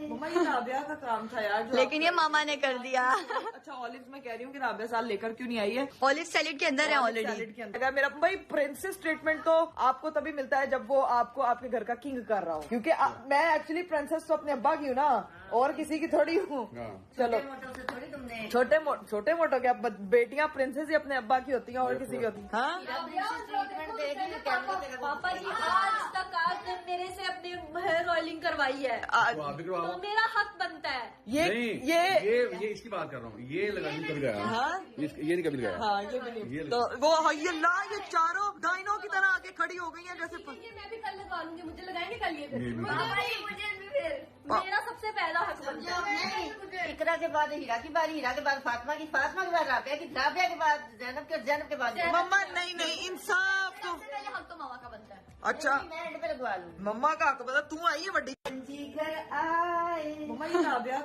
मम्मा ये राबिया का काम था यार, लेकिन ये मामा ने कर दिया। अच्छा ऑलिव मैं कह रही हूँ कि राबिया साल लेकर क्यों नहीं आई है। ऑलिव सैलेड के अंदर है ऑलरेडी। अगर मेरा भाई प्रिंसेस ट्रीटमेंट तो आपको तभी मिलता है जब वो आपको आपके घर का किंग कर रहा हो, क्योंकि मैं एक्चुअली प्रिंसेस तो अपने अब्बा की हूँ ना, और किसी की थोड़ी हूँ। चलो छोटे मोटो क्या बेटियां प्रिंसेस ही अपने अब्बा की होती हैं और किसी की होती है। हाँ पापा जी आज तक मेरे से अपने हेयर ऑयलिंग करवाई है, तो मेरा हक बनता है। ये इसकी बात कर रहा हूँ, ये लगाने कभी गया। हाँ ये नहीं कभी गया। हाँ ये तो वो ये ना ये चारों डाइनो की तरह आके खड़ी हो गई है जैसे। मैं भी कल लगवा लूंगी, मुझे लगाएंगे कल ये मुझे भी फिर मेरा सबसे पहला हक बनता है। इकरा के बाद हीरा की बारी, हीरा के बाद फातिमा की, फातिमा के बाद राबिया की, राबिया के बाद जैनब के, जैनब के बाद मम्मा नहीं इंसाफ तो पहले हक तो मामा का बनता है। अच्छा मैं एंड पे लगवा लूँ। मम्मा का हक बता, तू आई है बड़ी घर आए मम्मा ये राबिया